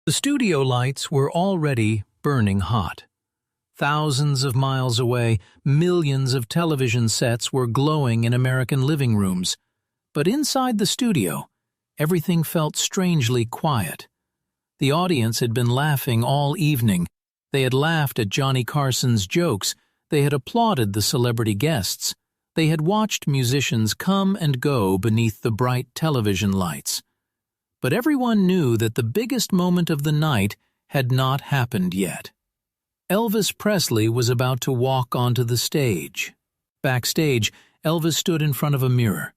The studio lights were already burning hot. Thousands of miles away, millions of television sets were glowing in American living rooms. But inside the studio, everything felt strangely quiet. The audience had been laughing all evening. They had laughed at Johnny Carson's jokes. They had applauded the celebrity guests. They had watched musicians come and go beneath the bright television lights. But everyone knew that the biggest moment of the night had not happened yet. Elvis Presley was about to walk onto the stage. Backstage, Elvis stood in front of a mirror.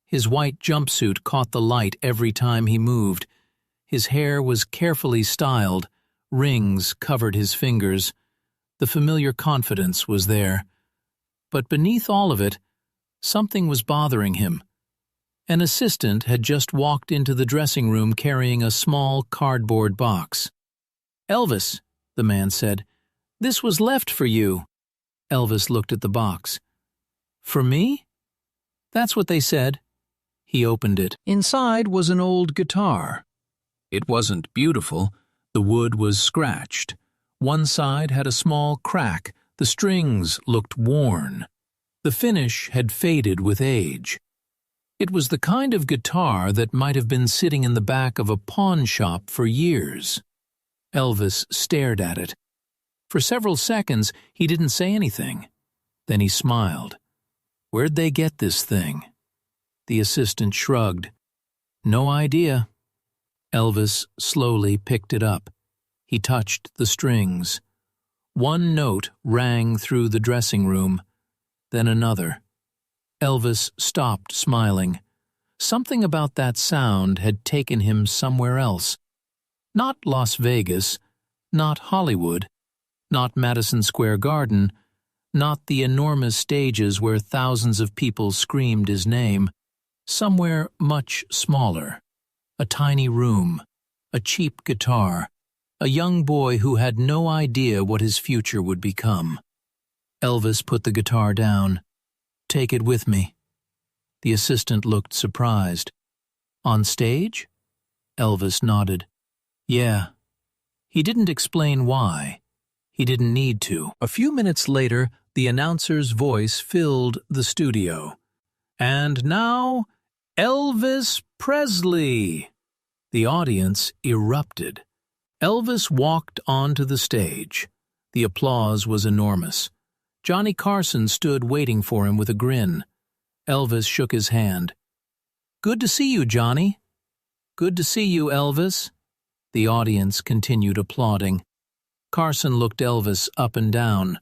His white jumpsuit caught the light every time he moved. His hair was carefully styled. Rings covered his fingers. The familiar confidence was there. But beneath all of it, something was bothering him. An assistant had just walked into the dressing room carrying a small cardboard box. "Elvis," the man said, "this was left for you." Elvis looked at the box. "For me?" "That's what they said." He opened it. Inside was an old guitar. It wasn't beautiful. The wood was scratched. One side had a small crack. The strings looked worn. The finish had faded with age. It was the kind of guitar that might have been sitting in the back of a pawn shop for years. Elvis stared at it. For several seconds, he didn't say anything. Then he smiled. "Where'd they get this thing?" The assistant shrugged. "No idea." Elvis slowly picked it up. He touched the strings. One note rang through the dressing room, then another. Elvis stopped smiling. Something about that sound had taken him somewhere else. Not Las Vegas, not Hollywood, not Madison Square Garden, not the enormous stages where thousands of people screamed his name. Somewhere much smaller. A tiny room, a cheap guitar, a young boy who had no idea what his future would become. Elvis put the guitar down. "Take it with me." The assistant looked surprised. "On stage?" Elvis nodded. "Yeah." He didn't explain why. He didn't need to. A few minutes later, the announcer's voice filled the studio. "And now, Elvis Presley!" The audience erupted. Elvis walked onto the stage. The applause was enormous. Johnny Carson stood waiting for him with a grin. Elvis shook his hand. "Good to see you, Johnny." "Good to see you, Elvis." The audience continued applauding. Carson looked Elvis up and down.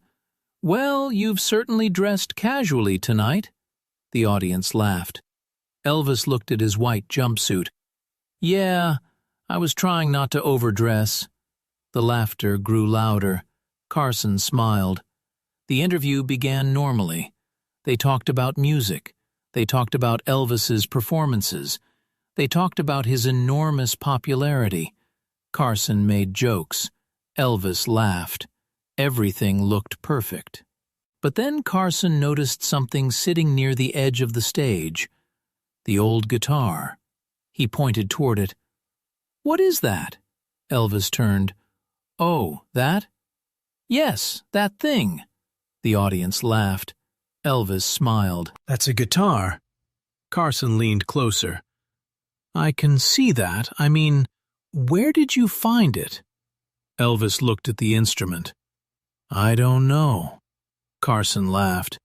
"Well, you've certainly dressed casually tonight." The audience laughed. Elvis looked at his white jumpsuit. "Yeah, I was trying not to overdress." The laughter grew louder. Carson smiled. The interview began normally. They talked about music. They talked about Elvis's performances. They talked about his enormous popularity. Carson made jokes. Elvis laughed. Everything looked perfect. But then Carson noticed something sitting near the edge of the stage. The old guitar. He pointed toward it. "What is that?" Elvis turned. "Oh, that?" "Yes, that thing." The audience laughed. Elvis smiled. "That's a guitar." Carson leaned closer. "I can see that. I mean, where did you find it?" Elvis looked at the instrument. "I don't know." Carson laughed.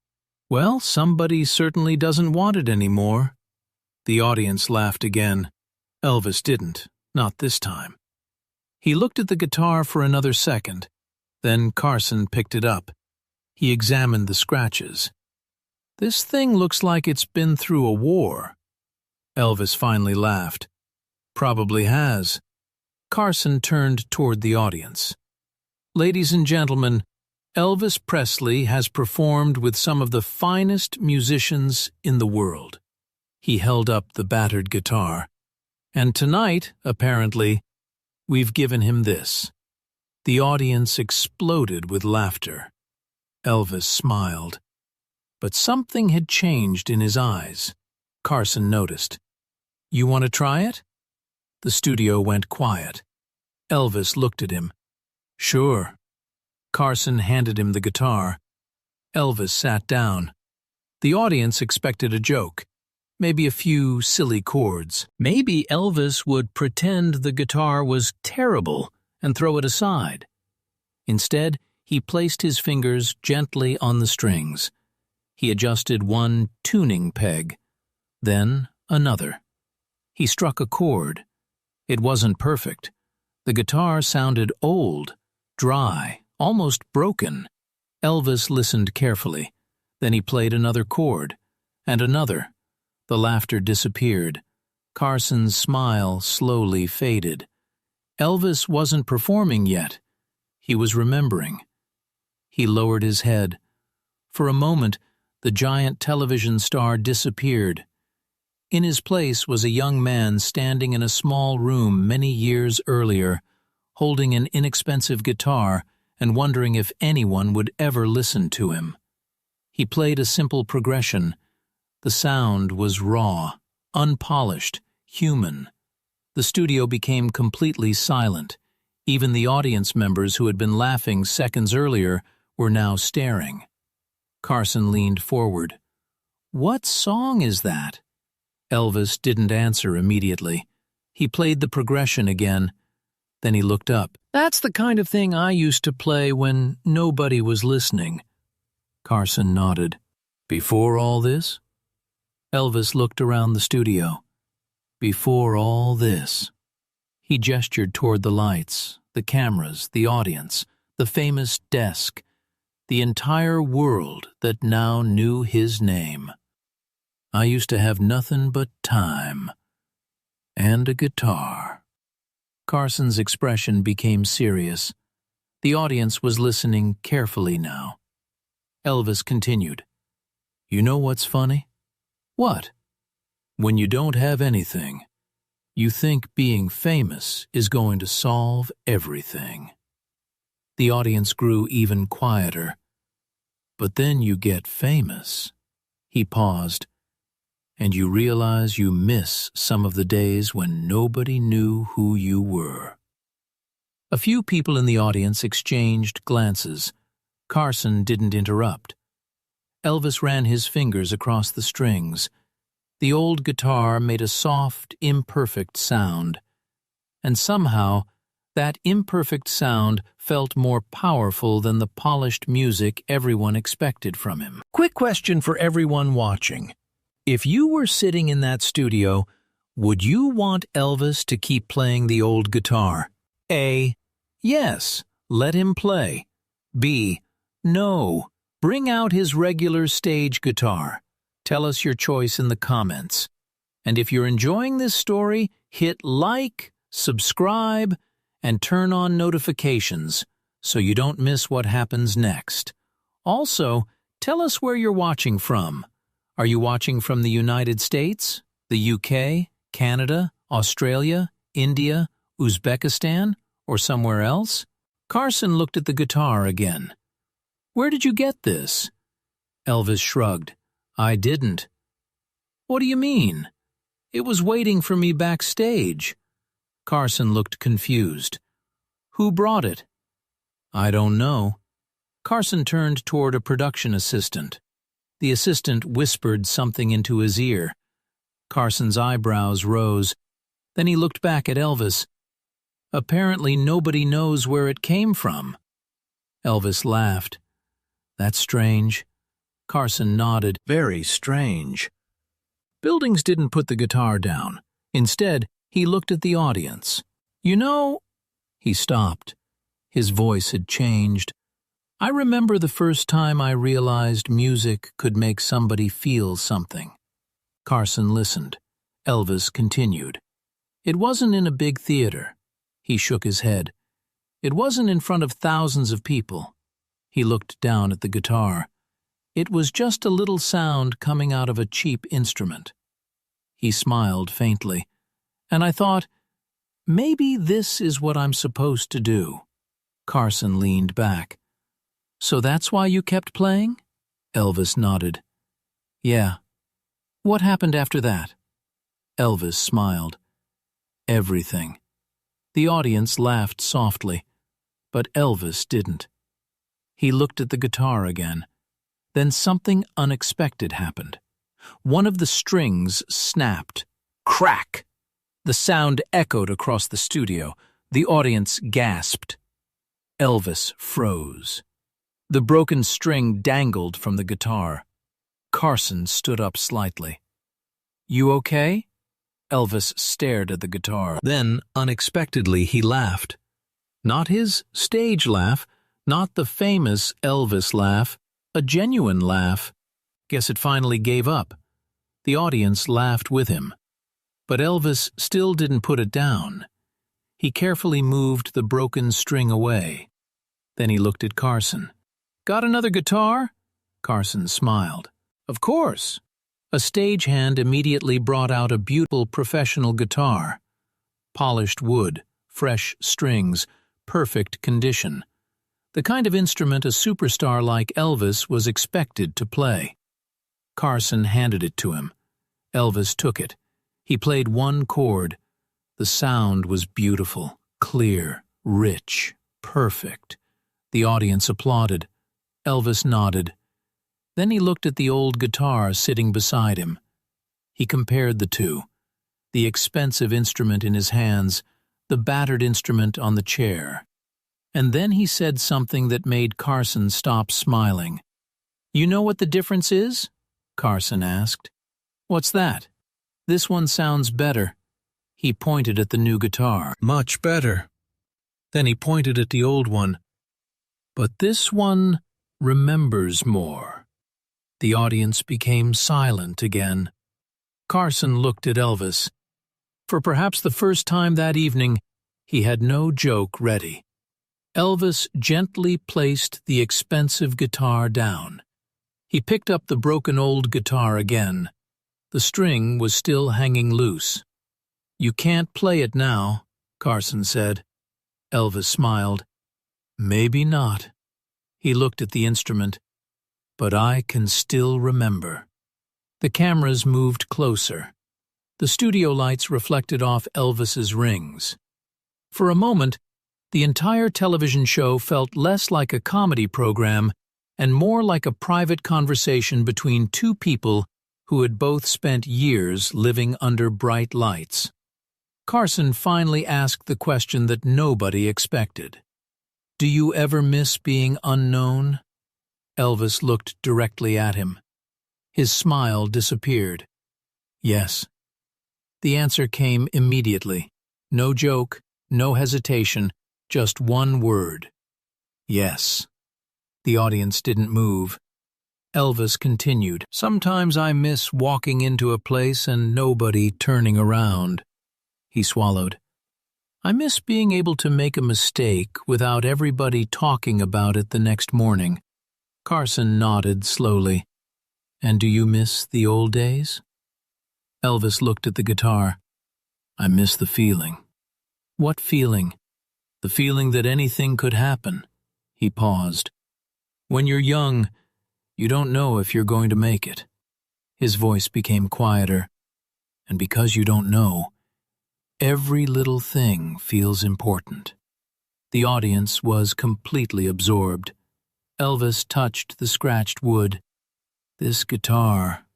"Well, somebody certainly doesn't want it anymore." The audience laughed again. Elvis didn't, not this time. He looked at the guitar for another second. Then Carson picked it up. He examined the scratches. "This thing looks like it's been through a war." Elvis finally laughed. "Probably has." Carson turned toward the audience. "Ladies and gentlemen, Elvis Presley has performed with some of the finest musicians in the world." He held up the battered guitar. "And tonight, apparently, we've given him this." The audience exploded with laughter. Elvis smiled. But something had changed in his eyes. Carson noticed. "You want to try it?" The studio went quiet. Elvis looked at him. "Sure." Carson handed him the guitar. Elvis sat down. The audience expected a joke, maybe a few silly chords. Maybe Elvis would pretend the guitar was terrible and throw it aside. Instead, he placed his fingers gently on the strings. He adjusted one tuning peg, then another. He struck a chord. It wasn't perfect. The guitar sounded old, dry, almost broken. Elvis listened carefully. Then he played another chord, and another. The laughter disappeared. Carson's smile slowly faded. Elvis wasn't performing yet. He was remembering. He lowered his head. For a moment, the giant television star disappeared. In his place was a young man standing in a small room many years earlier, holding an inexpensive guitar and wondering if anyone would ever listen to him. He played a simple progression. The sound was raw, unpolished, human. The studio became completely silent. Even the audience members who had been laughing seconds earlier were now staring. Carson leaned forward. "What song is that?" Elvis didn't answer immediately. He played the progression again. Then he looked up. "That's the kind of thing I used to play when nobody was listening." Carson nodded. "Before all this?" Elvis looked around the studio. "Before all this." He gestured toward the lights, the cameras, the audience, the famous desk, the entire world that now knew his name. "I used to have nothing but time. And a guitar." Carson's expression became serious. The audience was listening carefully now. Elvis continued. "You know what's funny?" "What?" "When you don't have anything, you think being famous is going to solve everything." The audience grew even quieter. "But then you get famous." He paused. "And you realize you miss some of the days when nobody knew who you were." A few people in the audience exchanged glances. Carson didn't interrupt. Elvis ran his fingers across the strings. The old guitar made a soft, imperfect sound. And somehow, that imperfect sound felt more powerful than the polished music everyone expected from him. Quick question for everyone watching. If you were sitting in that studio, would you want Elvis to keep playing the old guitar? A. Yes, let him play. B. No, bring out his regular stage guitar. Tell us your choice in the comments. And if you're enjoying this story, hit like, subscribe, and turn on notifications so you don't miss what happens next. Also, tell us where you're watching from. Are you watching from the United States, the UK, Canada, Australia, India, Uzbekistan, or somewhere else? Carson looked at the guitar again. "Where did you get this?" Elvis shrugged. "I didn't." "What do you mean?" "It was waiting for me backstage." Carson looked confused. "Who brought it?" "I don't know." Carson turned toward a production assistant. The assistant whispered something into his ear. Carson's eyebrows rose. Then he looked back at Elvis. "Apparently nobody knows where it came from." Elvis laughed. "That's strange." Carson nodded. "Very strange." Billings didn't put the guitar down. Instead, he looked at the audience. "You know," he stopped. His voice had changed. "I remember the first time I realized music could make somebody feel something." Carson listened. Elvis continued. "It wasn't in a big theater." He shook his head. "It wasn't in front of thousands of people." He looked down at the guitar. "It was just a little sound coming out of a cheap instrument." He smiled faintly. "And I thought, maybe this is what I'm supposed to do." Carson leaned back. "So that's why you kept playing?" Elvis nodded. "Yeah." "What happened after that?" Elvis smiled. "Everything." The audience laughed softly, but Elvis didn't. He looked at the guitar again. Then something unexpected happened. One of the strings snapped. Crack! The sound echoed across the studio. The audience gasped. Elvis froze. The broken string dangled from the guitar. Carson stood up slightly. "You okay?" Elvis stared at the guitar. Then, unexpectedly, he laughed. Not his stage laugh, not the famous Elvis laugh, a genuine laugh. Guess it finally gave up. The audience laughed with him. But Elvis still didn't put it down. He carefully moved the broken string away. Then he looked at Carson. "Got another guitar?" Carson smiled. "Of course." A stagehand immediately brought out a beautiful professional guitar. Polished wood, fresh strings, perfect condition. The kind of instrument a superstar like Elvis was expected to play. Carson handed it to him. Elvis took it. He played one chord. The sound was beautiful, clear, rich, perfect. The audience applauded. Elvis nodded. Then he looked at the old guitar sitting beside him. He compared the two. The expensive instrument in his hands, the battered instrument on the chair. And then he said something that made Carson stop smiling. "You know what the difference is?" Carson asked. "What's that?" "This one sounds better." He pointed at the new guitar. "Much better." Then he pointed at the old one. "But this one remembers more." The audience became silent again. Carson looked at Elvis. For perhaps the first time that evening, he had no joke ready. Elvis gently placed the expensive guitar down. He picked up the broken old guitar again. The string was still hanging loose. "You can't play it now," Carson said. Elvis smiled. "Maybe not." He looked at the instrument. "But I can still remember." The cameras moved closer. The studio lights reflected off Elvis's rings. For a moment, the entire television show felt less like a comedy program and more like a private conversation between two people who had both spent years living under bright lights. Carson finally asked the question that nobody expected. "Do you ever miss being unknown?" Elvis looked directly at him. His smile disappeared. "Yes." The answer came immediately. No joke, no hesitation, just one word. "Yes." The audience didn't move. Elvis continued. "Sometimes I miss walking into a place and nobody turning around." He swallowed. "I miss being able to make a mistake without everybody talking about it the next morning." Carson nodded slowly. "And do you miss the old days?" Elvis looked at the guitar. "I miss the feeling." "What feeling?" "The feeling that anything could happen." He paused. "When you're young, you don't know if you're going to make it." His voice became quieter. "And because you don't know, every little thing feels important." The audience was completely absorbed. Elvis touched the scratched wood. "This guitar."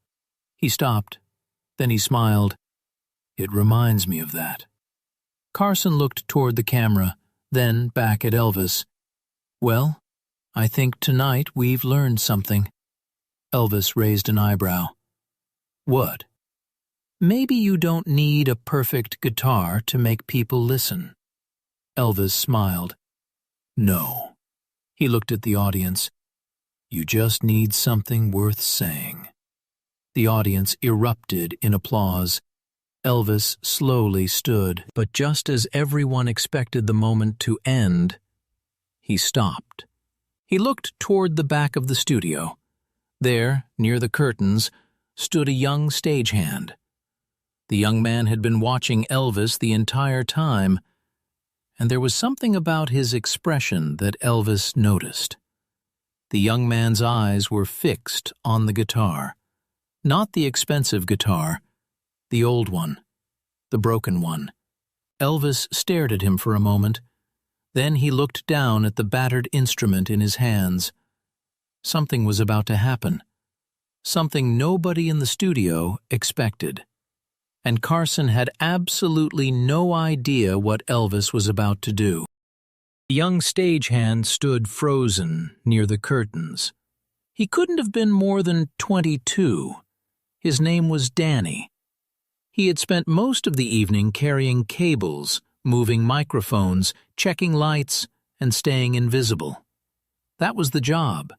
He stopped. Then he smiled. "It reminds me of that." Carson looked toward the camera, then back at Elvis. "Well, I think tonight we've learned something." Elvis raised an eyebrow. "What?" "Maybe you don't need a perfect guitar to make people listen." Elvis smiled. "No." He looked at the audience. "You just need something worth saying." The audience erupted in applause. Elvis slowly stood, but just as everyone expected the moment to end, he stopped. He looked toward the back of the studio. There, near the curtains, stood a young stagehand. The young man had been watching Elvis the entire time, and there was something about his expression that Elvis noticed. The young man's eyes were fixed on the guitar. Not the expensive guitar, the old one, the broken one. Elvis stared at him for a moment. Then he looked down at the battered instrument in his hands. Something was about to happen. Something nobody in the studio expected. And Carson had absolutely no idea what Elvis was about to do. The young stagehand stood frozen near the curtains. He couldn't have been more than 22. His name was Danny. He had spent most of the evening carrying cables, moving microphones, checking lights, and staying invisible. That was the job.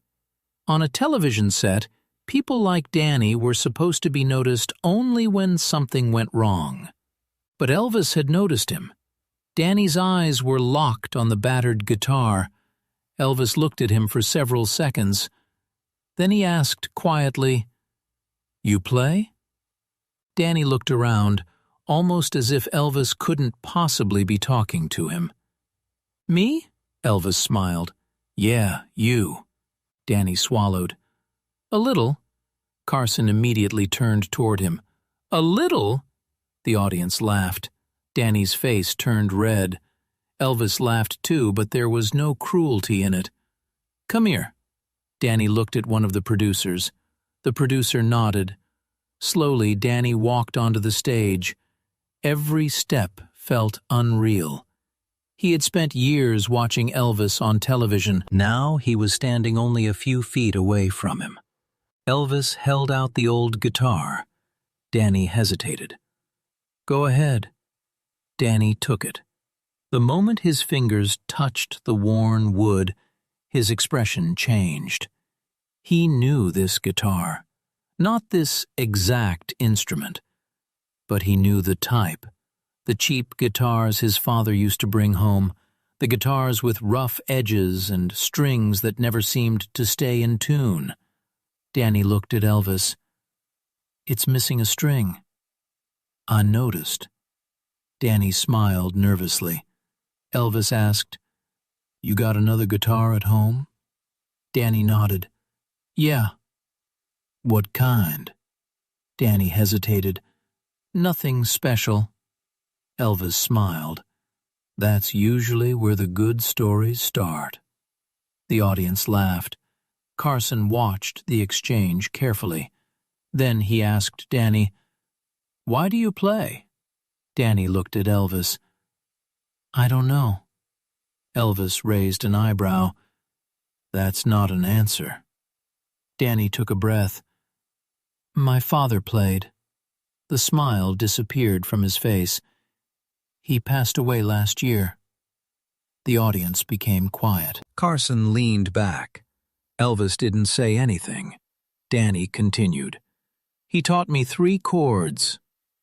On a television set, people like Danny were supposed to be noticed only when something went wrong. But Elvis had noticed him. Danny's eyes were locked on the battered guitar. Elvis looked at him for several seconds. Then he asked quietly, "You play?" Danny looked around, almost as if Elvis couldn't possibly be talking to him. "Me?" Elvis smiled. "Yeah, you." Danny swallowed. "A little." Carson immediately turned toward him. "A little?" The audience laughed. Danny's face turned red. Elvis laughed too, but there was no cruelty in it. "Come here." Danny looked at one of the producers. The producer nodded. Slowly, Danny walked onto the stage. Every step felt unreal. He had spent years watching Elvis on television. Now he was standing only a few feet away from him. Elvis held out the old guitar. Danny hesitated. "Go ahead." Danny took it. The moment his fingers touched the worn wood, his expression changed. He knew this guitar. Not this exact instrument, but he knew the type. The cheap guitars his father used to bring home, the guitars with rough edges and strings that never seemed to stay in tune. Danny looked at Elvis. "It's missing a string." "I noticed." Danny smiled nervously. Elvis asked, "You got another guitar at home?" Danny nodded. "Yeah." "What kind?" Danny hesitated. "Nothing special." Elvis smiled. "That's usually where the good stories start." The audience laughed. Carson watched the exchange carefully. Then he asked Danny, "Why do you play?" Danny looked at Elvis. "I don't know." Elvis raised an eyebrow. "That's not an answer." Danny took a breath. "My father played." The smile disappeared from his face. "He passed away last year." The audience became quiet. Carson leaned back. Elvis didn't say anything. Danny continued. "He taught me 3 chords."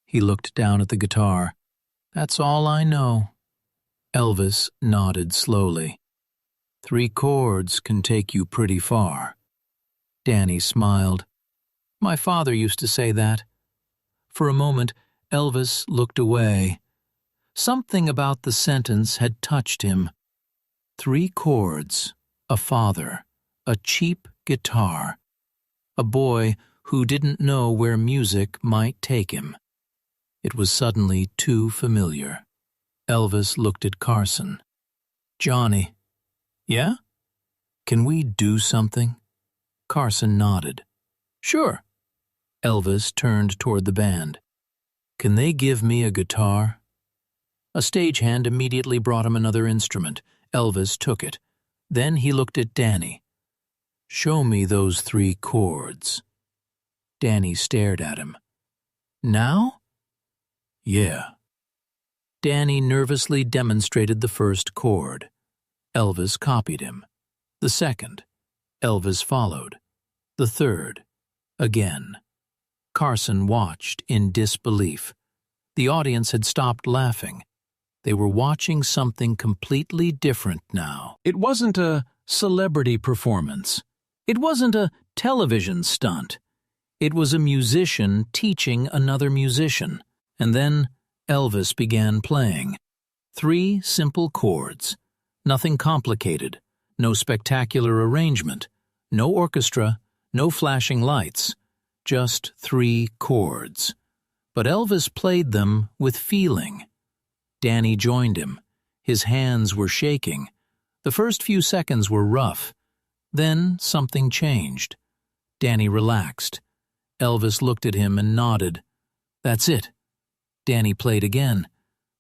He looked down at the guitar. "That's all I know." Elvis nodded slowly. 3 chords can take you pretty far." Danny smiled. "My father used to say that." For a moment, Elvis looked away. Something about the sentence had touched him. 3 chords, a father, a cheap guitar, a boy who didn't know where music might take him. It was suddenly too familiar. Elvis looked at Carson. "Johnny." "Yeah? Can we do something?" Carson nodded. "Sure." Elvis turned toward the band. "Can they give me a guitar?" A stagehand immediately brought him another instrument. Elvis took it. Then he looked at Danny. "Show me those 3 chords." Danny stared at him. "Now?" "Yeah." Danny nervously demonstrated the first chord. Elvis copied him. The second. Elvis followed. The third. Again. Carson watched in disbelief. The audience had stopped laughing. They were watching something completely different now. It wasn't a celebrity performance. It wasn't a television stunt. It was a musician teaching another musician. And then Elvis began playing. 3 simple chords. Nothing complicated. No spectacular arrangement. No orchestra. No flashing lights. Just 3 chords. But Elvis played them with feeling. Danny joined him. His hands were shaking. The first few seconds were rough. Then something changed. Danny relaxed. Elvis looked at him and nodded. That's it. Danny played again,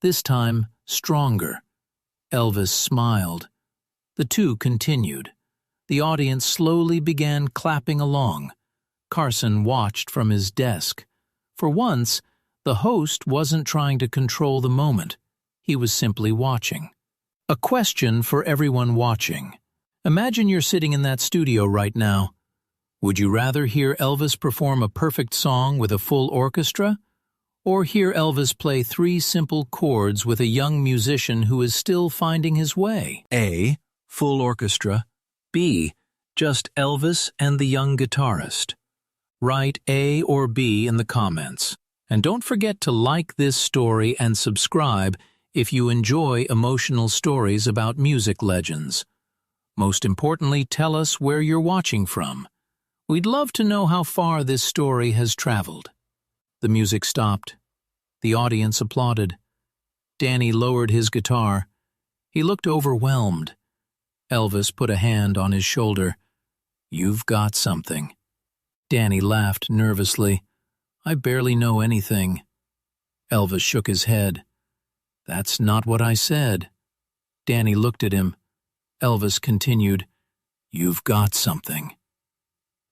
this time stronger. Elvis smiled. The two continued. The audience slowly began clapping along. Carson watched from his desk. For once, the host wasn't trying to control the moment. He was simply watching. A question for everyone watching. Imagine you're sitting in that studio right now. Would you rather hear Elvis perform a perfect song with a full orchestra, or hear Elvis play 3 simple chords with a young musician who is still finding his way? A. Full orchestra. B. Just Elvis and the young guitarist. Write A or B in the comments. And don't forget to like this story and subscribe if you enjoy emotional stories about music legends. Most importantly, tell us where you're watching from. We'd love to know how far this story has traveled. The music stopped. The audience applauded. Danny lowered his guitar. He looked overwhelmed. Elvis put a hand on his shoulder. You've got something. Danny laughed nervously. I barely know anything. Elvis shook his head. That's not what I said. Danny looked at him. Elvis continued, You've got something.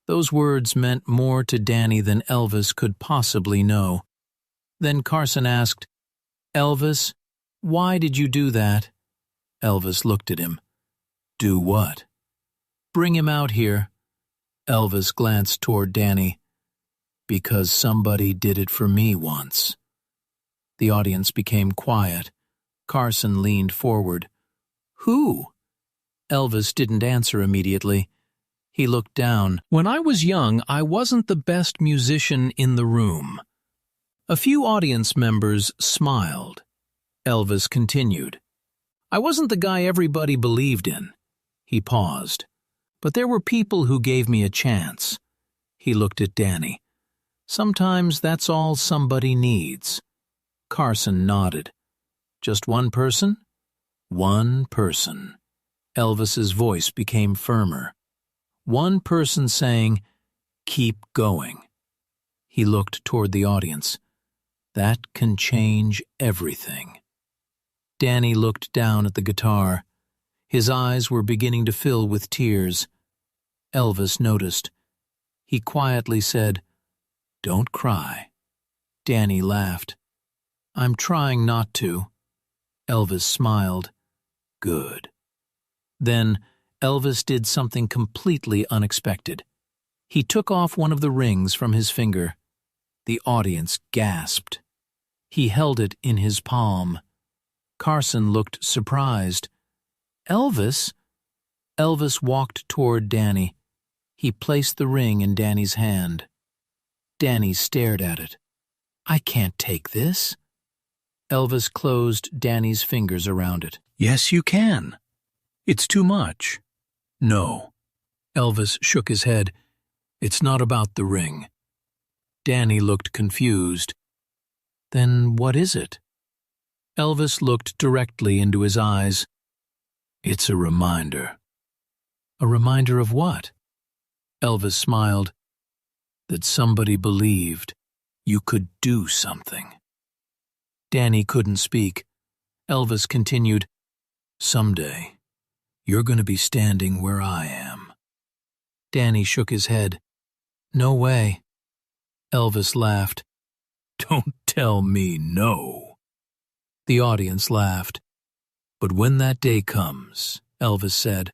Those words meant more to Danny than Elvis could possibly know. Then Carson asked, Elvis, why did you do that? Elvis looked at him. Do what? Bring him out here. Elvis glanced toward Danny. Because somebody did it for me once. The audience became quiet. Carson leaned forward. Who? Elvis didn't answer immediately. He looked down. When I was young, I wasn't the best musician in the room. A few audience members smiled. Elvis continued. I wasn't the guy everybody believed in. He paused. But there were people who gave me a chance. He looked at Danny. Sometimes that's all somebody needs. Carson nodded. Just one person? One person. Elvis's voice became firmer. One person saying, keep going. He looked toward the audience. That can change everything. Danny looked down at the guitar. His eyes were beginning to fill with tears. Elvis noticed. He quietly said, Don't cry. Danny laughed. I'm trying not to. Elvis smiled. Good. Then Elvis did something completely unexpected. He took off one of the rings from his finger. The audience gasped. He held it in his palm. Carson looked surprised. Elvis? Elvis walked toward Danny. He placed the ring in Danny's hand. Danny stared at it. I can't take this. Elvis closed Danny's fingers around it. Yes, you can. It's too much. No. Elvis shook his head. It's not about the ring. Danny looked confused. Then what is it? Elvis looked directly into his eyes. It's a reminder. A reminder of what? Elvis smiled. That somebody believed you could do something. Danny couldn't speak. Elvis continued, Someday, you're going to be standing where I am. Danny shook his head. No way. Elvis laughed. Don't tell me no. The audience laughed. But when that day comes, Elvis said,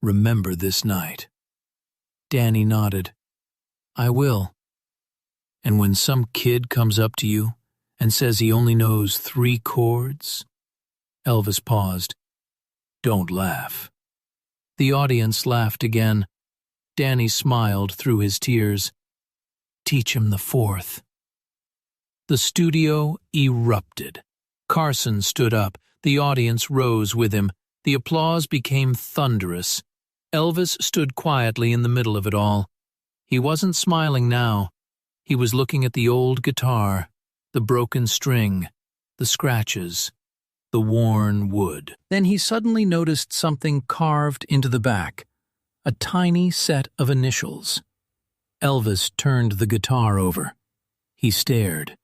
remember this night. Danny nodded. I will. And when some kid comes up to you and says he only knows 3 chords? Elvis paused. Don't laugh. The audience laughed again. Danny smiled through his tears. Teach him the 4th. The studio erupted. Carson stood up. The audience rose with him. The applause became thunderous. Elvis stood quietly in the middle of it all. He wasn't smiling now. He was looking at the old guitar, the broken string, the scratches. the worn wood. Then he suddenly noticed something carved into the back, a tiny set of initials. Elvis turned the guitar over. He stared.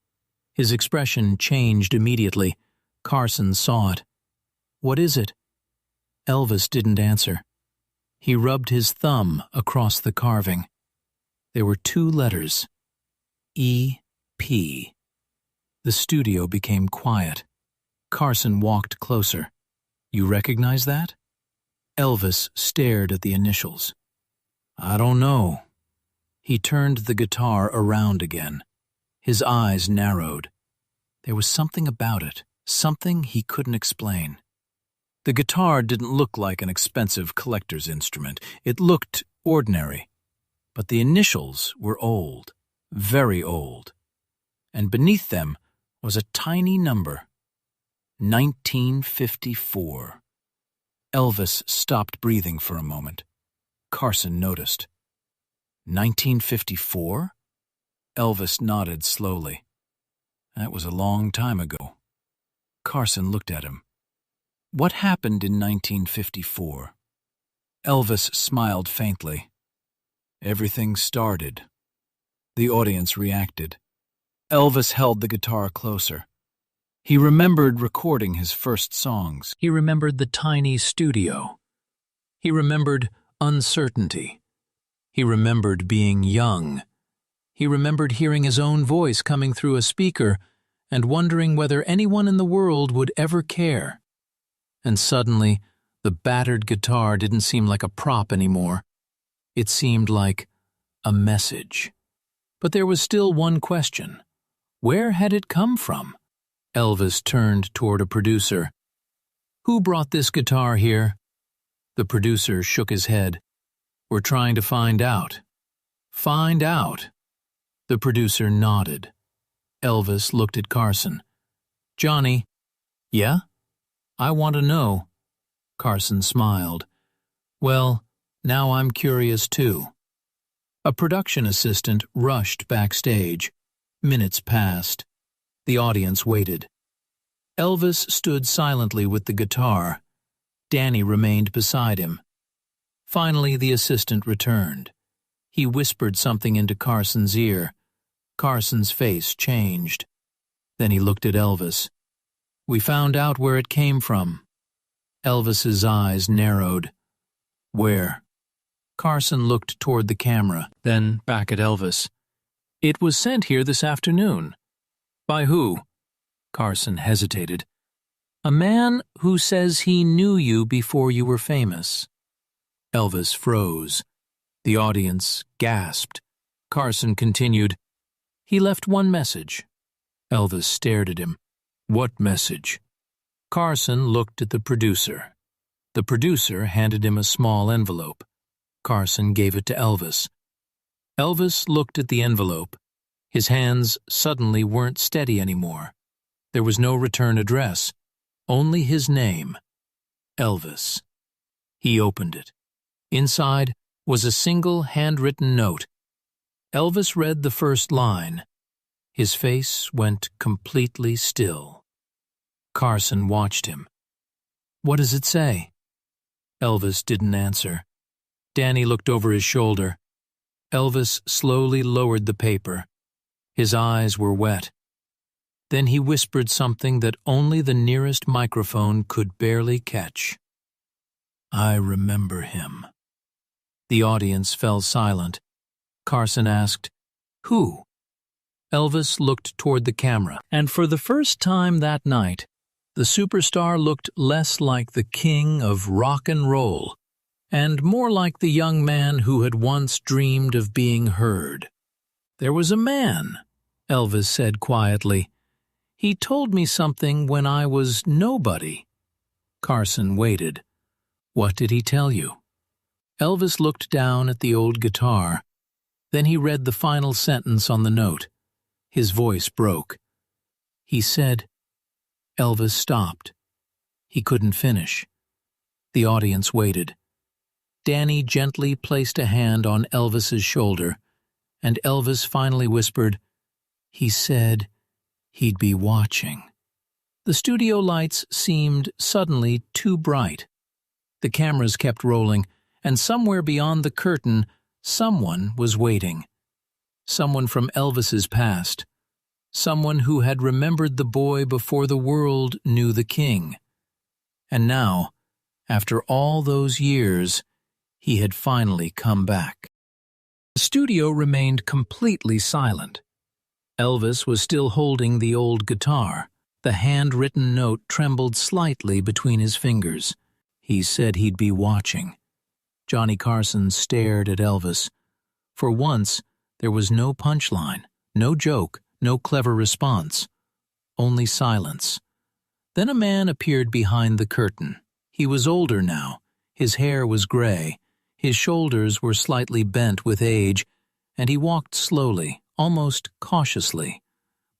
His expression changed immediately. Carson saw it. "What is it?" Elvis didn't answer. He rubbed his thumb across the carving. There were 2 letters. E.P. The studio became quiet. Carson walked closer. "You recognize that?" Elvis stared at the initials. "I don't know." He turned the guitar around again. His eyes narrowed. There was something about it, something he couldn't explain. The guitar didn't look like an expensive collector's instrument. It looked ordinary. But the initials were old, very old. And beneath them was a tiny number. 1954. Elvis stopped breathing for a moment. Carson noticed. 1954? Elvis nodded slowly. That was a long time ago. Carson looked at him. What happened in 1954? Elvis smiled faintly. Everything started. The audience reacted. Elvis held the guitar closer. He remembered recording his first songs. He remembered the tiny studio. He remembered uncertainty. He remembered being young. He remembered hearing his own voice coming through a speaker and wondering whether anyone in the world would ever care. And suddenly, the battered guitar didn't seem like a prop anymore. It seemed like a message. But there was still one question. Where had it come from? Elvis turned toward a producer. "Who brought this guitar here?" The producer shook his head. "We're trying to find out." "Find out?" The producer nodded. Elvis looked at Carson. "Johnny." "Yeah? I want to know." Carson smiled. "Well, now I'm curious too." A production assistant rushed backstage. Minutes passed. The audience waited. Elvis stood silently with the guitar. Danny remained beside him. Finally, the assistant returned. He whispered something into Carson's ear. Carson's face changed. Then he looked at Elvis. "We found out where it came from." Elvis's eyes narrowed. "Where?" Carson looked toward the camera, then back at Elvis. "It was sent here this afternoon." "By who?" Carson hesitated. "A man who says he knew you before you were famous." Elvis froze. The audience gasped. Carson continued. "He left one message." Elvis stared at him. "What message?" Carson looked at the producer. The producer handed him a small envelope. Carson gave it to Elvis. Elvis looked at the envelope. His hands suddenly weren't steady anymore. There was no return address, only his name, Elvis. He opened it. Inside was a single handwritten note. Elvis read the first line. His face went completely still. Carson watched him. "What does it say?" Elvis didn't answer. Danny looked over his shoulder. Elvis slowly lowered the paper. His eyes were wet. Then he whispered something that only the nearest microphone could barely catch. "I remember him." The audience fell silent. Carson asked, "Who?" Elvis looked toward the camera, and for the first time that night, the superstar looked less like the king of rock and roll, and more like the young man who had once dreamed of being heard. "There was a man," Elvis said quietly. "He told me something when I was nobody." Carson waited. "What did he tell you?" Elvis looked down at the old guitar. Then he read the final sentence on the note. His voice broke. He said, Elvis stopped. He couldn't finish. The audience waited. Danny gently placed a hand on Elvis's shoulder, and Elvis finally whispered, "He said he'd be watching." The studio lights seemed suddenly too bright. The cameras kept rolling, and somewhere beyond the curtain, someone was waiting. Someone from Elvis's past. Someone who had remembered the boy before the world knew the king. And now, after all those years, he had finally come back. The studio remained completely silent. Elvis was still holding the old guitar. The handwritten note trembled slightly between his fingers. He said he'd be watching. Johnny Carson stared at Elvis. For once, there was no punchline, no joke, no clever response. Only silence. Then a man appeared behind the curtain. He was older now. His hair was gray. His shoulders were slightly bent with age, and he walked slowly, almost cautiously.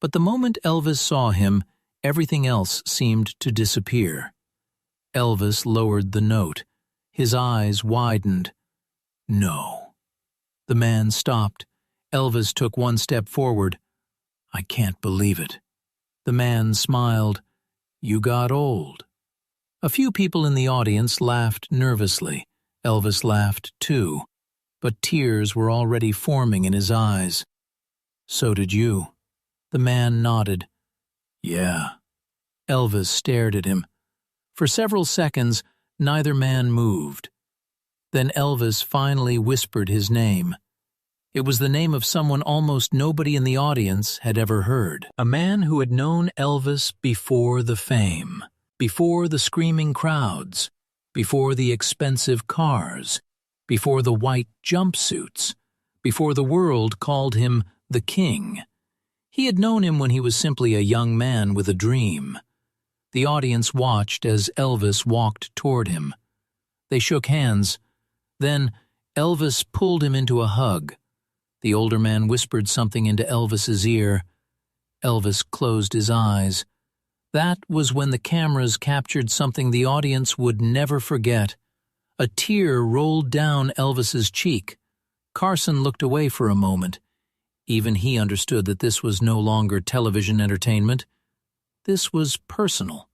But the moment Elvis saw him, everything else seemed to disappear. Elvis lowered the note. His eyes widened. No. The man stopped. Elvis took one step forward. I can't believe it. The man smiled. You got old. A few people in the audience laughed nervously. Elvis laughed too, but tears were already forming in his eyes. So did you. The man nodded. Yeah. Elvis stared at him. For several seconds, neither man moved. Then Elvis finally whispered his name. It was the name of someone almost nobody in the audience had ever heard. A man who had known Elvis before the fame, before the screaming crowds, before the expensive cars, before the white jumpsuits, before the world called him the king. He had known him when he was simply a young man with a dream. The audience watched as Elvis walked toward him. They shook hands. Then Elvis pulled him into a hug. The older man whispered something into Elvis's ear. Elvis closed his eyes. That was when the cameras captured something the audience would never forget. A tear rolled down Elvis's cheek. Carson looked away for a moment. Even he understood that this was no longer television entertainment. This was personal.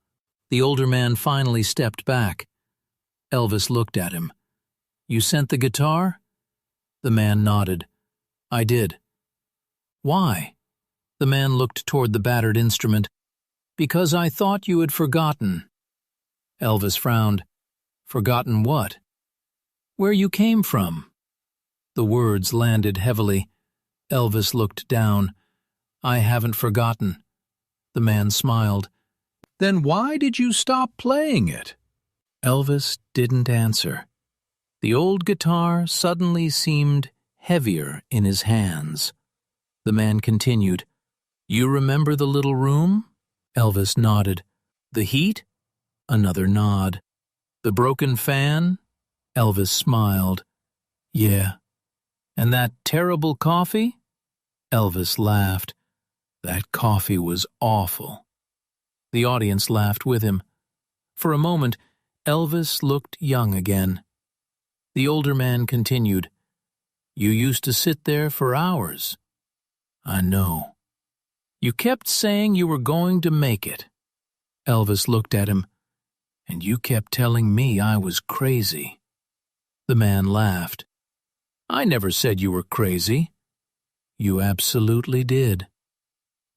The older man finally stepped back. Elvis looked at him. You sent the guitar? The man nodded. I did. Why? The man looked toward the battered instrument. Because I thought you had forgotten. Elvis frowned. Forgotten what? Where you came from. The words landed heavily. Elvis looked down. I haven't forgotten. The man smiled. Then why did you stop playing it? Elvis didn't answer. The old guitar suddenly seemed heavier in his hands. The man continued. You remember the little room? Elvis nodded. The heat? Another nod. The broken fan? Elvis smiled. Yeah. And that terrible coffee? Elvis laughed. That coffee was awful. The audience laughed with him. For a moment, Elvis looked young again. The older man continued. You used to sit there for hours. I know. You kept saying you were going to make it. Elvis looked at him. And you kept telling me I was crazy. The man laughed. I never said you were crazy. You absolutely did.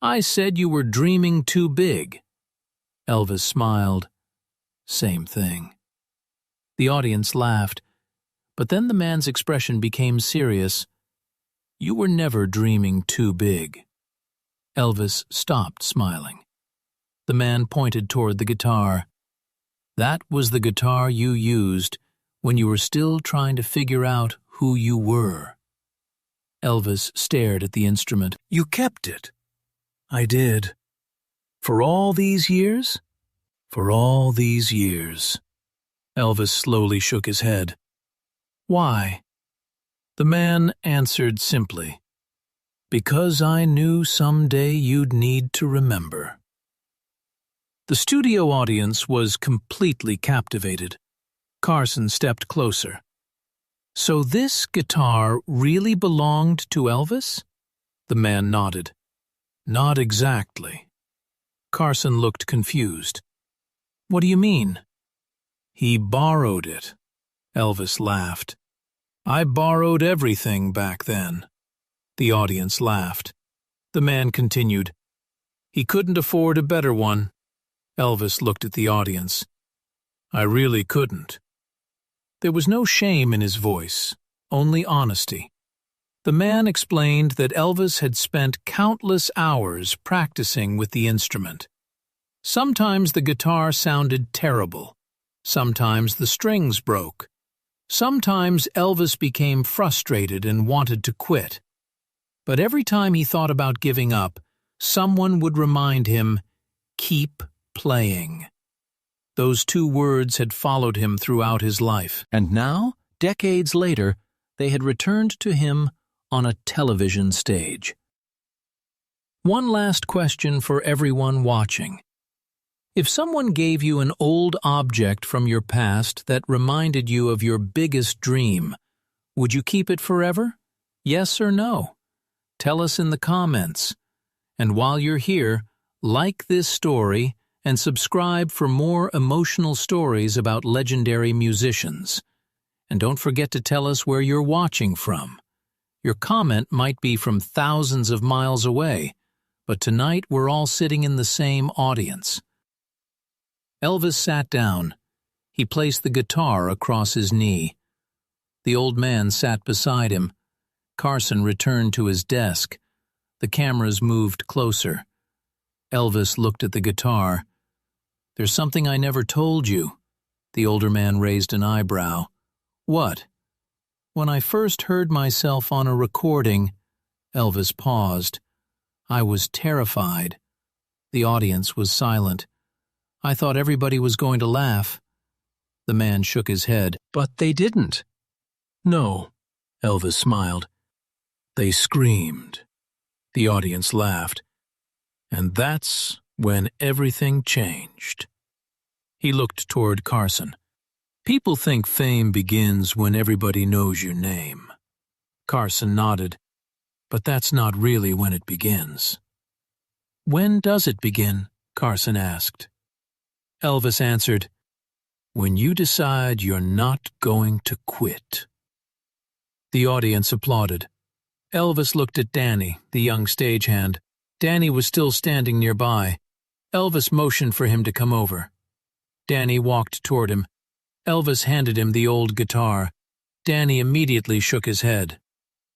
I said you were dreaming too big. Elvis smiled. Same thing. The audience laughed, but then the man's expression became serious. You were never dreaming too big. Elvis stopped smiling. The man pointed toward the guitar. That was the guitar you used when you were still trying to figure out who you were. Elvis stared at the instrument. You kept it. I did. For all these years? For all these years. Elvis slowly shook his head. Why? The man answered simply. Because I knew someday you'd need to remember. The studio audience was completely captivated. Carson stepped closer. So this guitar really belonged to Elvis? The man nodded. Not exactly. Carson looked confused. "What do you mean?" "He borrowed it." Elvis laughed. "I borrowed everything back then." The audience laughed. The man continued. "He couldn't afford a better one." Elvis looked at the audience. "I really couldn't." There was no shame in his voice, only honesty. The man explained that Elvis had spent countless hours practicing with the instrument. Sometimes the guitar sounded terrible. Sometimes the strings broke. Sometimes Elvis became frustrated and wanted to quit. But every time he thought about giving up, someone would remind him, "Keep playing." Those two words had followed him throughout his life. And now, decades later, they had returned to him on a television stage. One last question for everyone watching. If someone gave you an old object from your past that reminded you of your biggest dream, would you keep it forever? Yes or no? Tell us in the comments. And while you're here, like this story and subscribe for more emotional stories about legendary musicians. And don't forget to tell us where you're watching from. Your comment might be from thousands of miles away, but tonight we're all sitting in the same audience. Elvis sat down. He placed the guitar across his knee. The old man sat beside him. Carson returned to his desk. The cameras moved closer. Elvis looked at the guitar. "There's something I never told you." The older man raised an eyebrow. "What?" "When I first heard myself on a recording," Elvis paused, "I was terrified." The audience was silent. "I thought everybody was going to laugh." The man shook his head. "But they didn't." "No," Elvis smiled. "They screamed." The audience laughed. "And that's when everything changed." He looked toward Carson. "People think fame begins when everybody knows your name." Carson nodded. "But that's not really when it begins." "When does it begin?" Carson asked. Elvis answered, "When you decide you're not going to quit." The audience applauded. Elvis looked at Danny, the young stagehand. Danny was still standing nearby. Elvis motioned for him to come over. Danny walked toward him. Elvis handed him the old guitar. Danny immediately shook his head.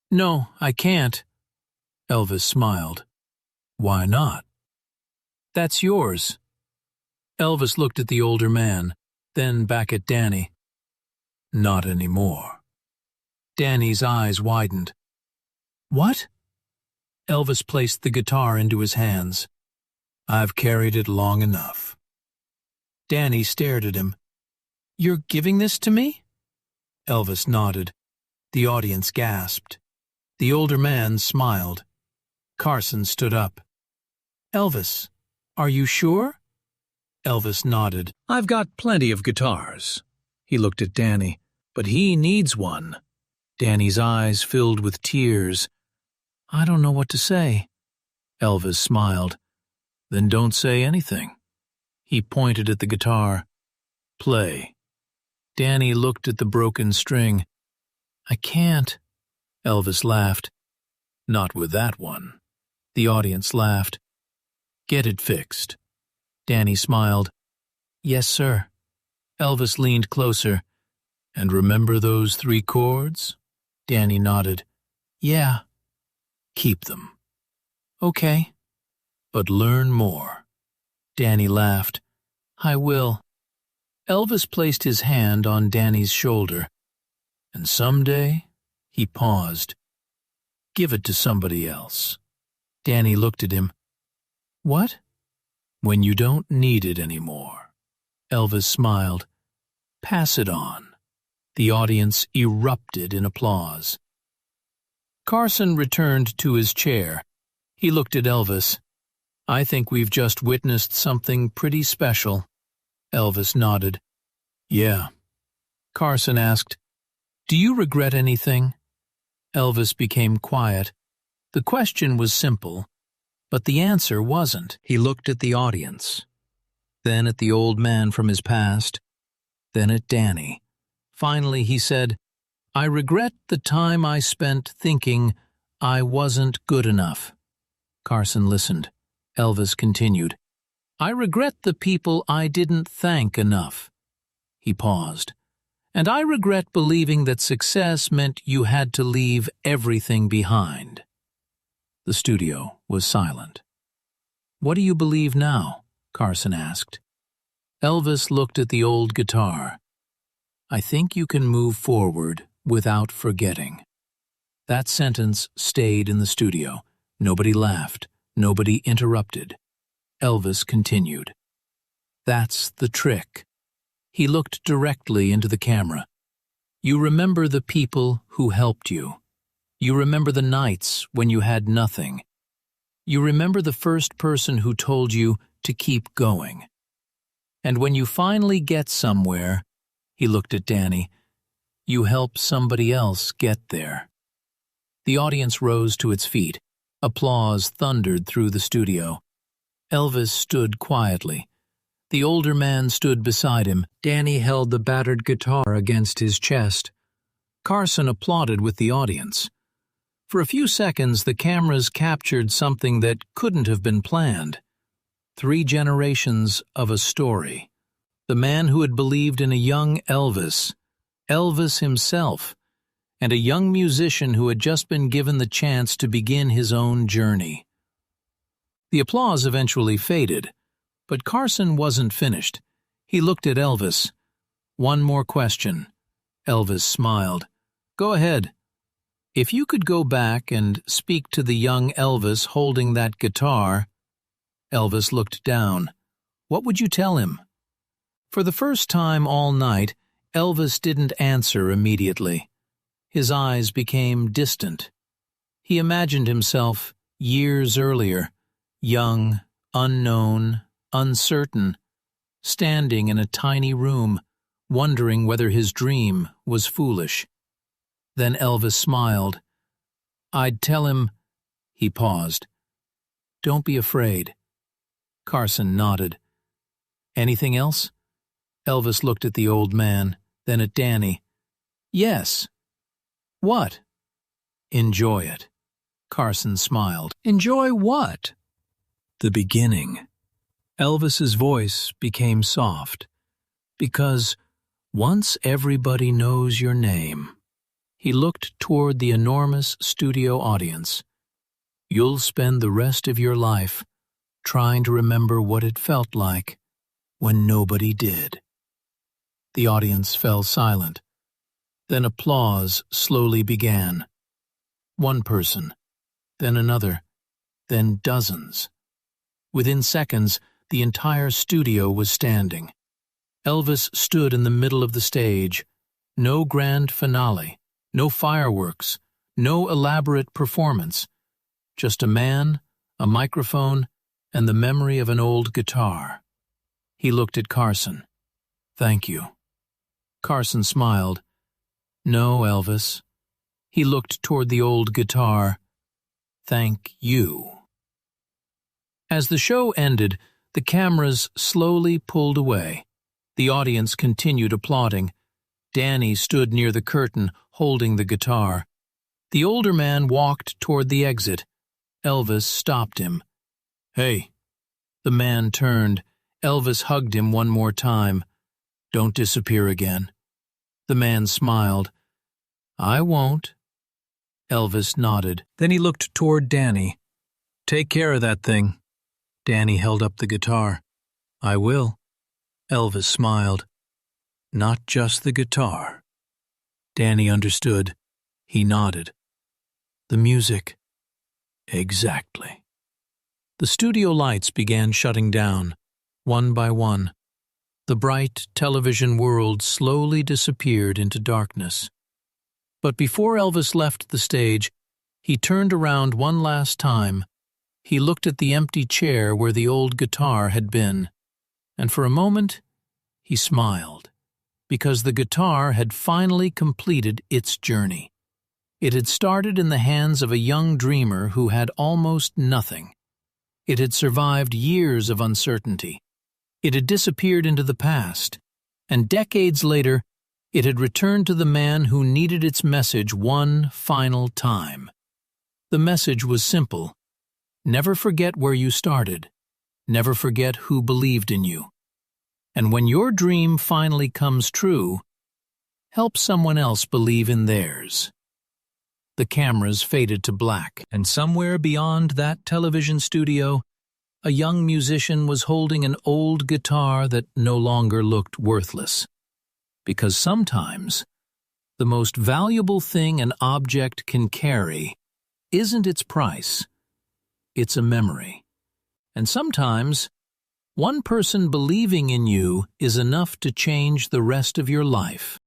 "No, I can't." Elvis smiled. "Why not?" "That's yours." Elvis looked at the older man, then back at Danny. "Not anymore." Danny's eyes widened. "What?" Elvis placed the guitar into his hands. "I've carried it long enough." Danny stared at him. "You're giving this to me?" Elvis nodded. The audience gasped. The older man smiled. Carson stood up. "Elvis, are you sure?" Elvis nodded. "I've got plenty of guitars." He looked at Danny. "But he needs one." Danny's eyes filled with tears. "I don't know what to say." Elvis smiled. "Then don't say anything." He pointed at the guitar. "Play." Danny looked at the broken string. "I can't." Elvis laughed. "Not with that one." The audience laughed. "Get it fixed." Danny smiled. "Yes, sir." Elvis leaned closer. "And remember those 3 chords?" Danny nodded. "Yeah." "Keep them." "Okay." "But learn more." Danny laughed. "I will." Elvis placed his hand on Danny's shoulder. "And someday," he paused, "give it to somebody else." Danny looked at him. "What?" "When you don't need it anymore." Elvis smiled. "Pass it on." The audience erupted in applause. Carson returned to his chair. He looked at Elvis. "I think we've just witnessed something pretty special." Elvis nodded. "Yeah." Carson asked, "Do you regret anything?" Elvis became quiet. The question was simple, But the answer wasn't. He looked at the audience, then at the old man from his past, then at Danny. Finally, he said, "I regret the time I spent thinking I wasn't good enough." Carson listened. Elvis continued, "I regret the people I didn't thank enough." He paused. "And I regret believing that success meant you had to leave everything behind." The studio was silent. "What do you believe now?" Carson asked. Elvis looked at the old guitar. "I think you can move forward without forgetting." That sentence stayed in the studio. Nobody laughed. Nobody interrupted. Elvis continued. "That's the trick." He looked directly into the camera. "You remember the people who helped you. You remember the nights when you had nothing. You remember the first person who told you to keep going. And when you finally get somewhere," he looked at Danny, "you help somebody else get there." The audience rose to its feet. Applause thundered through the studio. Elvis stood quietly. The older man stood beside him. Danny held the battered guitar against his chest. Carson applauded with the audience. For a few seconds, the cameras captured something that couldn't have been planned. 3 generations of a story. The man who had believed in a young Elvis, Elvis himself, and a young musician who had just been given the chance to begin his own journey. The applause eventually faded, but Carson wasn't finished. He looked at Elvis. "One more question." Elvis smiled. "Go ahead. If you could go back and speak to the young Elvis holding that guitar..." Elvis looked down. "What would you tell him?" For the first time all night, Elvis didn't answer immediately. His eyes became distant. He imagined himself years earlier, young, unknown, uncertain, standing in a tiny room, wondering whether his dream was foolish. Then Elvis smiled. "I'd tell him..." He paused. "Don't be afraid." Carson nodded. "Anything else?" Elvis looked at the old man, then at Danny. "Yes." "What?" "Enjoy it." Carson smiled. "Enjoy what?" "The beginning." Elvis's voice became soft. "Because once everybody knows your name..." He looked toward the enormous studio audience. "You'll spend the rest of your life trying to remember what it felt like when nobody did." The audience fell silent. Then applause slowly began. One person, then another, then dozens. Within seconds, the entire studio was standing. Elvis stood in the middle of the stage. No grand finale, no fireworks, no elaborate performance. Just a man, a microphone, and the memory of an old guitar. He looked at Carson. "Thank you." Carson smiled. "No, Elvis." He looked toward the old guitar. "Thank you." As the show ended, the cameras slowly pulled away. The audience continued applauding. Danny stood near the curtain, holding the guitar. The older man walked toward the exit. Elvis stopped him. "Hey." The man turned. Elvis hugged him one more time. "Don't disappear again." The man smiled. "I won't." Elvis nodded. Then he looked toward Danny. "Take care of that thing." Danny held up the guitar. "I will." Elvis smiled. "Not just the guitar." Danny understood. He nodded. "The music." "Exactly." The studio lights began shutting down, one by one. The bright television world slowly disappeared into darkness. But before Elvis left the stage, he turned around one last time. He looked at the empty chair where the old guitar had been, and for a moment he smiled, because the guitar had finally completed its journey. It had started in the hands of a young dreamer who had almost nothing, It had survived years of uncertainty. It had disappeared into the past, and decades later, it had returned to the man who needed its message one final time. The message was simple: never forget where you started. Never forget who believed in you. And when your dream finally comes true, help someone else believe in theirs. The cameras faded to black, and somewhere beyond that television studio, a young musician was holding an old guitar that no longer looked worthless. Because sometimes, the most valuable thing an object can carry isn't its price, it's a memory. And sometimes, one person believing in you is enough to change the rest of your life.